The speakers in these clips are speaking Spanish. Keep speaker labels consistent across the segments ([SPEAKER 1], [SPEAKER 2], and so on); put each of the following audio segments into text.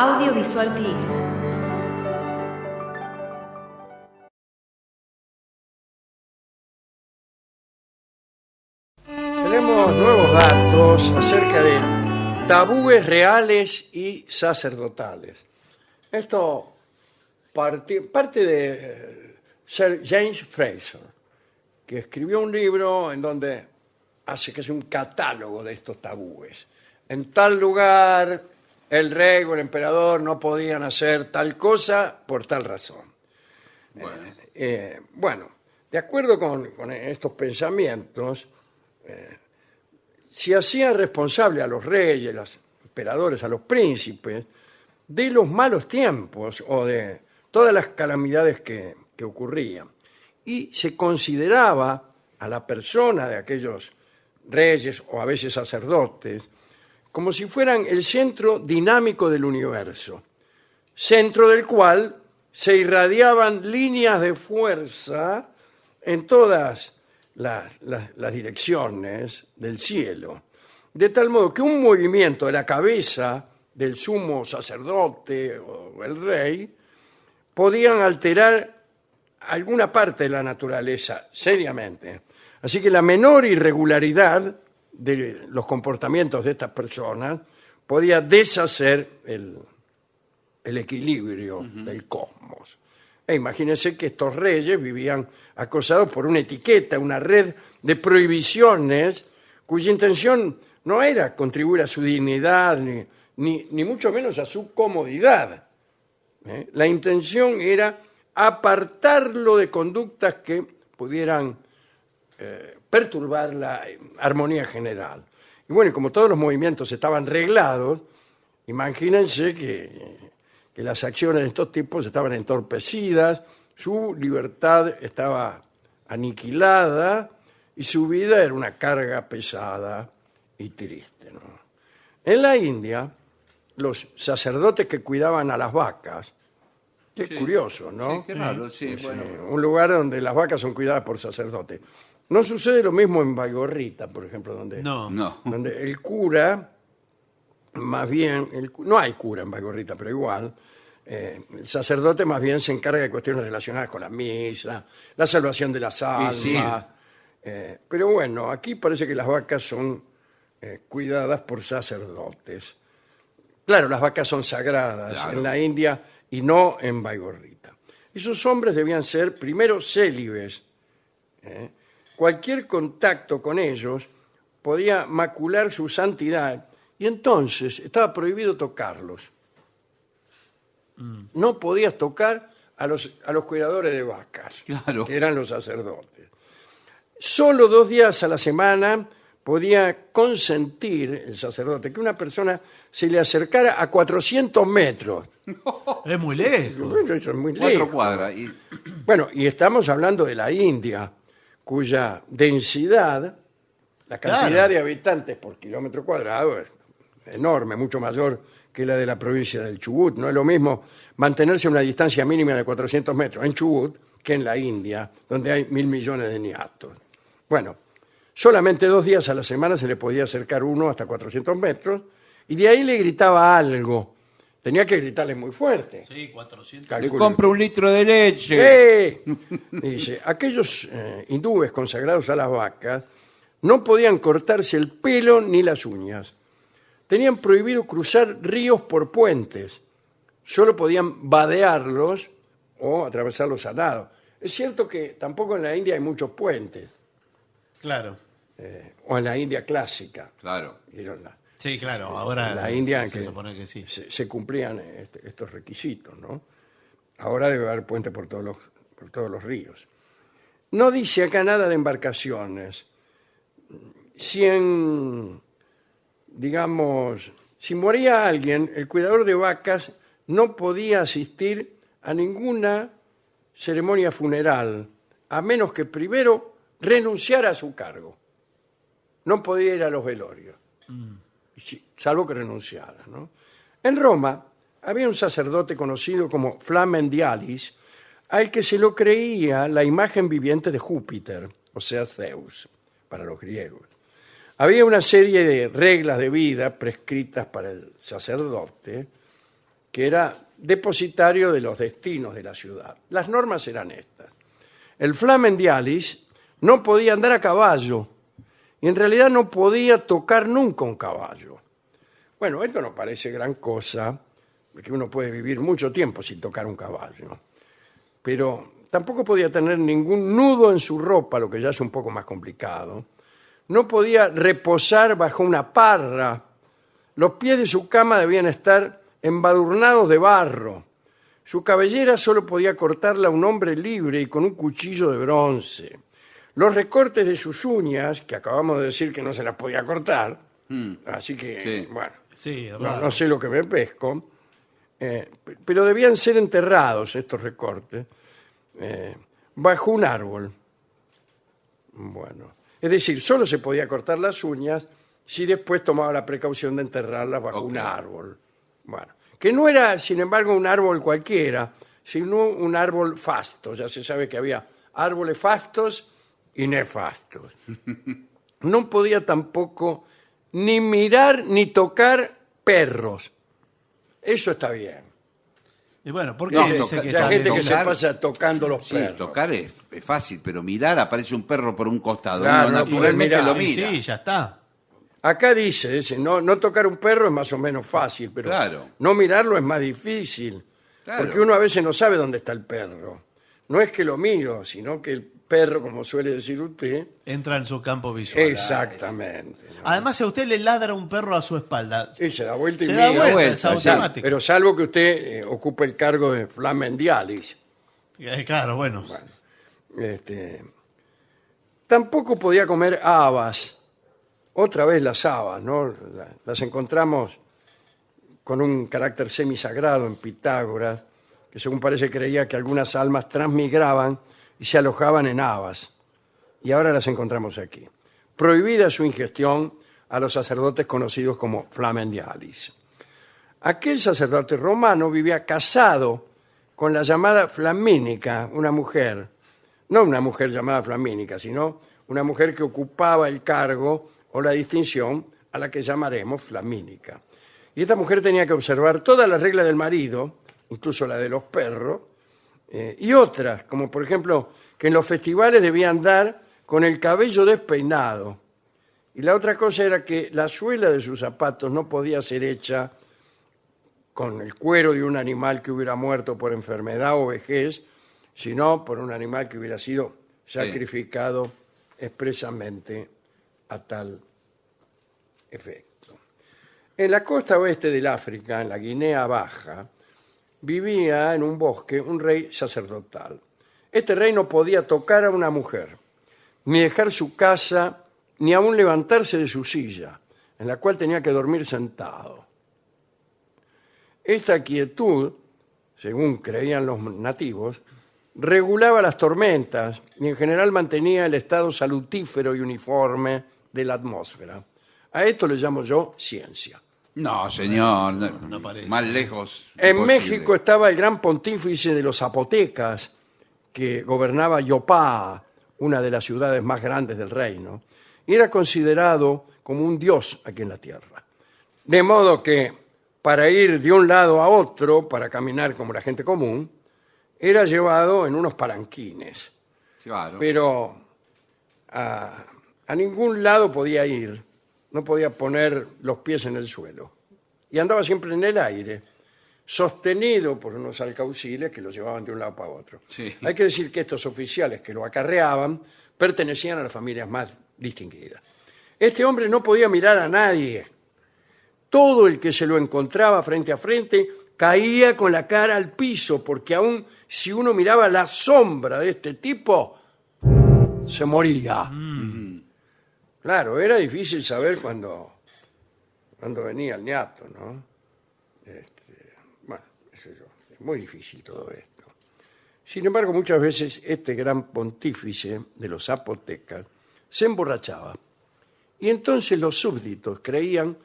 [SPEAKER 1] Audiovisual Clips.
[SPEAKER 2] Tenemos nuevos datos acerca de tabúes reales y sacerdotales. Esto parte de Sir James Fraser, que escribió un libro en donde hace que es un catálogo de estos tabúes. En tal lugar, el rey o el emperador no podían hacer tal cosa por tal razón. Bueno, de acuerdo con estos pensamientos, se hacía responsable a los reyes, a los emperadores, a los príncipes, de los malos tiempos o de todas las calamidades que ocurrían. Y se consideraba a la persona de aquellos reyes o a veces sacerdotes como si fueran el centro dinámico del universo, centro del cual se irradiaban líneas de fuerza en todas las direcciones del cielo, de tal modo que un movimiento de la cabeza del sumo sacerdote o el rey podían alterar alguna parte de la naturaleza seriamente. Así que la menor irregularidad de los comportamientos de estas personas podía deshacer el equilibrio del cosmos. E imagínense que estos reyes vivían acosados por una etiqueta, una red de prohibiciones cuya intención no era contribuir a su dignidad ni mucho menos a su comodidad. La intención era apartarlo de conductas que pudieran perturbar la armonía general. Y bueno, como todos los movimientos estaban reglados, imagínense que las acciones de estos tipos estaban entorpecidas, su libertad estaba aniquilada y su vida era una carga pesada y triste, ¿no? En la India, los sacerdotes que cuidaban a las vacas, que es curioso, ¿no?
[SPEAKER 3] Sí, qué raro, sí, bueno.
[SPEAKER 2] Un lugar donde las vacas son cuidadas por sacerdotes. No sucede lo mismo en Baigorrita, por ejemplo, donde
[SPEAKER 3] No.
[SPEAKER 2] el cura, más bien, no hay cura en Baigorrita, pero igual, el sacerdote más bien se encarga de cuestiones relacionadas con la misa, la salvación de las almas.
[SPEAKER 3] Sí.
[SPEAKER 2] Pero bueno, aquí parece que las vacas son cuidadas por sacerdotes. Claro, las vacas son sagradas en la India y no en Baigorrita. Esos hombres debían ser primero célibes. Cualquier contacto con ellos podía macular su santidad y entonces estaba prohibido tocarlos. No podías tocar a los cuidadores de vacas,
[SPEAKER 3] Claro.
[SPEAKER 2] que eran los sacerdotes. Solo 2 días a la semana podía consentir el sacerdote que una persona se le acercara a 400 metros.
[SPEAKER 4] Es muy lejos.
[SPEAKER 2] Eso es muy
[SPEAKER 3] 4
[SPEAKER 2] lejos.
[SPEAKER 3] cuadras.
[SPEAKER 2] Bueno, y estamos hablando de la India, cuya densidad, la cantidad
[SPEAKER 4] Claro.
[SPEAKER 2] de habitantes por kilómetro cuadrado es enorme, mucho mayor que la de la provincia del Chubut. No es lo mismo mantenerse a una distancia mínima de 400 metros en Chubut que en la India, donde hay 1.000 millones de niatos. Bueno, solamente 2 días a la semana se le podía acercar uno hasta 400 metros y de ahí le gritaba algo. Tenía que gritarle muy fuerte.
[SPEAKER 4] Sí, 400.
[SPEAKER 3] Le
[SPEAKER 2] Calculo.
[SPEAKER 3] compro un litro de leche.
[SPEAKER 2] Dice, aquellos hindúes consagrados a las vacas no podían cortarse el pelo ni las uñas. Tenían prohibido cruzar ríos por puentes. Solo podían vadearlos o atravesarlos a nado. Es cierto que tampoco en la India hay muchos puentes,
[SPEAKER 4] Claro.
[SPEAKER 2] o en la India clásica.
[SPEAKER 3] Claro.
[SPEAKER 2] ¿Vieron?
[SPEAKER 4] Sí, claro. Ahora
[SPEAKER 2] En la India
[SPEAKER 4] se
[SPEAKER 2] que
[SPEAKER 4] supone que sí.
[SPEAKER 2] se cumplían estos requisitos, ¿no? Ahora debe haber puentes por todos los ríos. No dice acá nada de embarcaciones. Si moría alguien, el cuidador de vacas no podía asistir a ninguna ceremonia funeral, a menos que primero renunciara a su cargo. No podía ir a los velorios, salvo que renunciara, ¿no? En Roma había un sacerdote conocido como Flamen Dialis, al que se lo creía la imagen viviente de Júpiter, o sea, Zeus, para los griegos. Había una serie de reglas de vida prescritas para el sacerdote que era depositario de los destinos de la ciudad. Las normas eran estas. El Flamen Dialis no podía andar a caballo y en realidad no podía tocar nunca un caballo. Bueno, esto no parece gran cosa, porque uno puede vivir mucho tiempo sin tocar un caballo. Pero tampoco podía tener ningún nudo en su ropa, lo que ya es un poco más complicado. No podía reposar bajo una parra. Los pies de su cama debían estar embadurnados de barro. Su cabellera solo podía cortarla un hombre libre y con un cuchillo de bronce. Los recortes de sus uñas, que acabamos de decir que no se las podía cortar, así que,
[SPEAKER 3] Sí.
[SPEAKER 2] bueno,
[SPEAKER 4] Sí,
[SPEAKER 2] no,
[SPEAKER 4] raro.
[SPEAKER 2] no sé lo que me pesco, pero debían ser enterrados estos recortes bajo un árbol. Bueno, es decir, solo se podía cortar las uñas si después tomaba la precaución de enterrarlas bajo un árbol. Bueno, que no era, sin embargo, un árbol cualquiera, sino un árbol fasto. Ya se sabe que había árboles fastos y nefastos. No podía tampoco ni mirar ni tocar perros. Eso está bien.
[SPEAKER 4] Y bueno, ¿por qué
[SPEAKER 3] No,
[SPEAKER 4] dice
[SPEAKER 3] toca-
[SPEAKER 4] que
[SPEAKER 2] La
[SPEAKER 4] está
[SPEAKER 2] gente
[SPEAKER 4] bien?
[SPEAKER 2] que se
[SPEAKER 3] tocar-
[SPEAKER 2] pasa tocando los
[SPEAKER 3] Sí,
[SPEAKER 2] perros.
[SPEAKER 3] tocar es fácil, pero mirar aparece un perro por un costado.
[SPEAKER 2] Claro,
[SPEAKER 3] Uno
[SPEAKER 2] no,
[SPEAKER 3] naturalmente
[SPEAKER 2] porque
[SPEAKER 3] lo
[SPEAKER 2] mira,
[SPEAKER 3] mira.
[SPEAKER 4] Sí, ya está.
[SPEAKER 2] Acá dice, no tocar un perro es más o menos fácil, pero
[SPEAKER 3] Claro.
[SPEAKER 2] no mirarlo es más difícil.
[SPEAKER 3] Claro.
[SPEAKER 2] Porque uno a veces no sabe dónde está el perro. No es que lo miro, sino que el perro, como suele decir usted,
[SPEAKER 4] Entra en su campo visual.
[SPEAKER 2] exactamente. ¿no?
[SPEAKER 4] Además, si a usted le ladra un perro a su espalda,
[SPEAKER 2] Sí, se da vuelta y
[SPEAKER 4] se da
[SPEAKER 2] mira.
[SPEAKER 4] vuelta, es
[SPEAKER 3] vuelta, sí.
[SPEAKER 4] automático.
[SPEAKER 2] Pero salvo que usted ocupe el cargo de Flamen Dialis.
[SPEAKER 4] Claro, bueno.
[SPEAKER 2] Tampoco podía comer habas. Otra vez las habas, ¿no? Las encontramos con un carácter semisagrado en Pitágoras, que según parece creía que algunas almas transmigraban y se alojaban en habas. Y ahora las encontramos aquí. Prohibida su ingestión a los sacerdotes conocidos como Flamen Dialis. Aquel sacerdote romano vivía casado con la llamada Flamínica, una mujer, no una mujer llamada Flamínica, sino una mujer que ocupaba el cargo o la distinción a la que llamaremos Flamínica. Y esta mujer tenía que observar todas las reglas del marido, incluso la de los perros, y otras, como por ejemplo que en los festivales debía andar con el cabello despeinado. Y la otra cosa era que la suela de sus zapatos no podía ser hecha con el cuero de un animal que hubiera muerto por enfermedad o vejez, sino por un animal que hubiera sido sacrificado expresamente a tal efecto. En la costa oeste del África, en la Guinea Baja, vivía en un bosque un rey sacerdotal. Este rey no podía tocar a una mujer, ni dejar su casa, ni aún levantarse de su silla, en la cual tenía que dormir sentado. Esta quietud, según creían los nativos, regulaba las tormentas y en general mantenía el estado salutífero y uniforme de la atmósfera. A esto le llamo yo ciencia.
[SPEAKER 3] No, señor,
[SPEAKER 4] no parece.
[SPEAKER 3] más lejos.
[SPEAKER 2] En
[SPEAKER 3] imposible.
[SPEAKER 2] México estaba el gran pontífice de los zapotecas, que gobernaba Yopá, una de las ciudades más grandes del reino, y era considerado como un dios aquí en la tierra. De modo que para ir de un lado a otro, para caminar como la gente común, era llevado en unos palanquines.
[SPEAKER 3] Claro.
[SPEAKER 2] Pero a ningún lado podía ir, no podía poner los pies en el suelo. Y andaba siempre en el aire, sostenido por unos alcauciles que lo llevaban de un lado para otro.
[SPEAKER 3] Sí.
[SPEAKER 2] Hay que decir que estos oficiales que lo acarreaban pertenecían a las familias más distinguidas. Este hombre no podía mirar a nadie. Todo el que se lo encontraba frente a frente caía con la cara al piso, porque aún si uno miraba la sombra de este tipo, se moría. Claro, era difícil saber cuándo venía el ñato, ¿no? Bueno, eso yo, es muy difícil todo esto. Sin embargo, muchas veces este gran pontífice de los zapotecas se emborrachaba. Y entonces los súbditos creían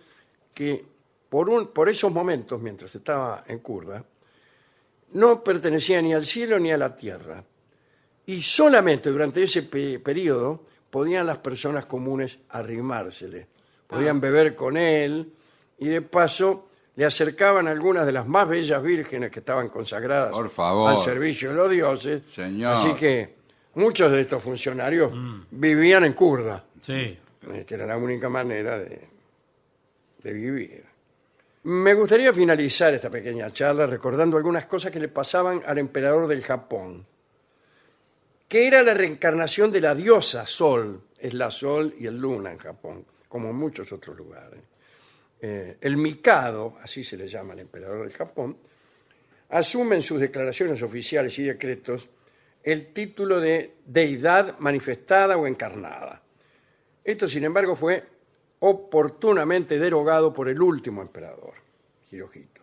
[SPEAKER 2] que por esos momentos, mientras estaba en curda, no pertenecía ni al cielo ni a la tierra. Y solamente durante ese periodo podían las personas comunes arrimársele. Podían beber con él y de paso le acercaban algunas de las más bellas vírgenes que estaban consagradas
[SPEAKER 3] Por favor.
[SPEAKER 2] al servicio de los dioses.
[SPEAKER 3] Señor.
[SPEAKER 2] Así que muchos de estos funcionarios vivían en Kurda,
[SPEAKER 4] Sí.
[SPEAKER 2] que era la única manera de vivir. Me gustaría finalizar esta pequeña charla recordando algunas cosas que le pasaban al emperador del Japón, que era la reencarnación de la diosa Sol. Es la Sol y el Luna en Japón, como en muchos otros lugares. El Mikado, así se le llama al emperador del Japón, asume en sus declaraciones oficiales y decretos el título de deidad manifestada o encarnada. Esto, sin embargo, fue oportunamente derogado por el último emperador, Hirohito.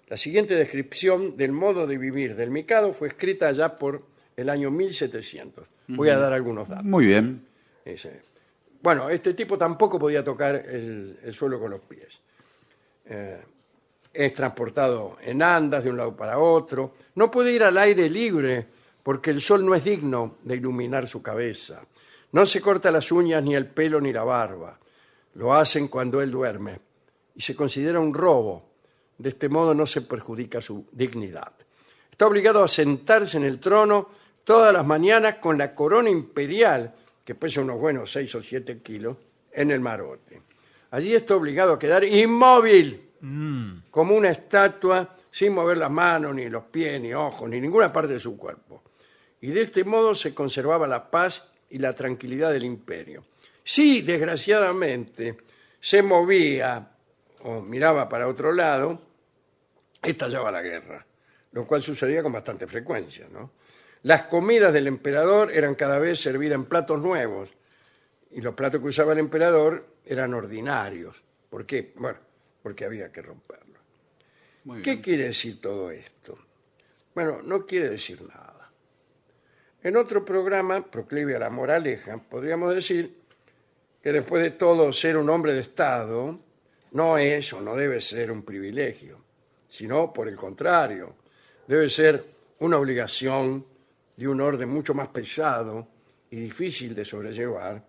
[SPEAKER 2] La siguiente descripción del modo de vivir del Mikado fue escrita ya por el año 1700. Voy a dar algunos datos.
[SPEAKER 3] Muy bien.
[SPEAKER 2] Dice, bueno, este tipo tampoco podía tocar el suelo con los pies. Es transportado en andas de un lado para otro. No puede ir al aire libre porque el sol no es digno de iluminar su cabeza. No se corta las uñas, ni el pelo, ni la barba. Lo hacen cuando él duerme y se considera un robo. De este modo no se perjudica su dignidad. Está obligado a sentarse en el trono todas las mañanas con la corona imperial, que pesa unos buenos 6 o 7 kilos, en el marote. Allí está obligado a quedar inmóvil, como una estatua, sin mover las manos, ni los pies, ni ojos, ni ninguna parte de su cuerpo. Y de este modo se conservaba la paz y la tranquilidad del imperio. Si, desgraciadamente, se movía o miraba para otro lado, estallaba la guerra, lo cual sucedía con bastante frecuencia, ¿no? Las comidas del emperador eran cada vez servidas en platos nuevos y los platos que usaba el emperador eran ordinarios. ¿Por qué? Bueno, porque había que romperlos.
[SPEAKER 3] Muy
[SPEAKER 2] ¿Qué
[SPEAKER 3] bien.
[SPEAKER 2] quiere decir todo esto? Bueno, no quiere decir nada. En otro programa, proclive a la moraleja, podríamos decir que después de todo ser un hombre de Estado no es o no debe ser un privilegio, sino por el contrario, debe ser una obligación de un orden mucho más pesado y difícil de sobrellevar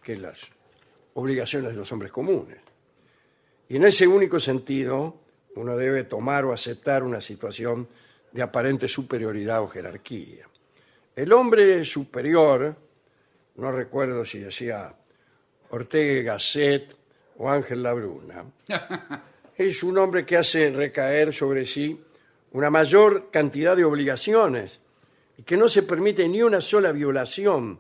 [SPEAKER 2] que las obligaciones de los hombres comunes. Y en ese único sentido, uno debe tomar o aceptar una situación de aparente superioridad o jerarquía. El hombre superior, no recuerdo si decía Ortega y Gasset o Ángel Labruna, es un hombre que hace recaer sobre sí una mayor cantidad de obligaciones y que no se permite ni una sola violación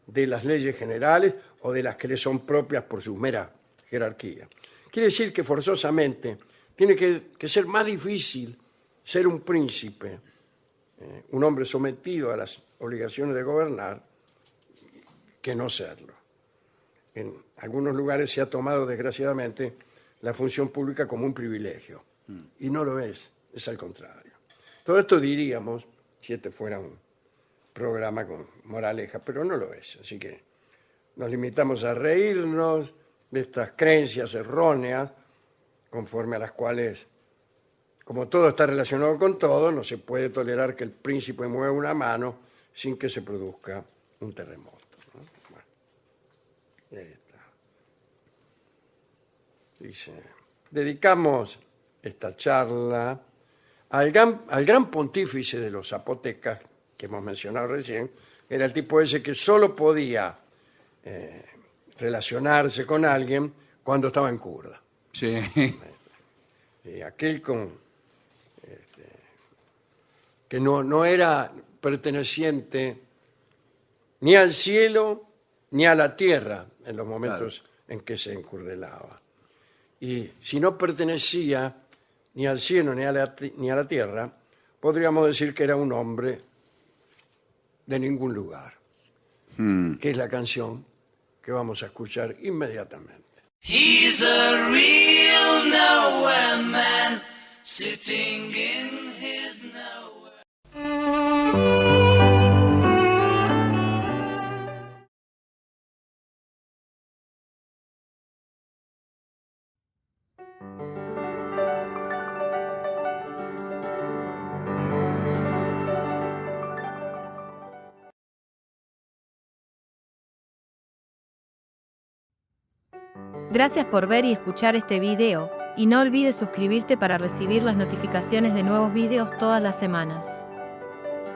[SPEAKER 2] de las leyes generales o de las que le son propias por su mera jerarquía. Quiere decir que forzosamente tiene que ser más difícil ser un príncipe, un hombre sometido a las obligaciones de gobernar, que no serlo. En algunos lugares se ha tomado, desgraciadamente, la función pública como un privilegio. Y no lo es al contrario. Todo esto diríamos si este fuera un programa con moraleja, pero no lo es. Así que nos limitamos a reírnos de estas creencias erróneas, conforme a las cuales, como todo está relacionado con todo, no se puede tolerar que el príncipe mueva una mano sin que se produzca un terremoto, ¿no? Bueno, ahí está. Dice, dedicamos esta charla al gran pontífice de los zapotecas, que hemos mencionado recién, era el tipo ese que solo podía relacionarse con alguien cuando estaba en Kurda.
[SPEAKER 3] Sí.
[SPEAKER 2] Aquel que no era perteneciente ni al cielo ni a la tierra en los momentos en que se encurdelaba. Y si no pertenecía ni al cielo ni a la tierra, podríamos decir que era un hombre de ningún lugar, que es la canción que vamos a escuchar inmediatamente.
[SPEAKER 1] He's a real nowhere man, sitting in his nowhere.
[SPEAKER 5] Gracias por ver y escuchar este video. Y no olvides suscribirte para recibir las notificaciones de nuevos videos todas las semanas.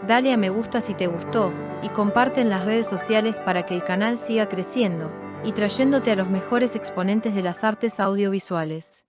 [SPEAKER 5] Dale a me gusta si te gustó, y comparte en las redes sociales para que el canal siga creciendo, y trayéndote a los mejores exponentes de las artes audiovisuales.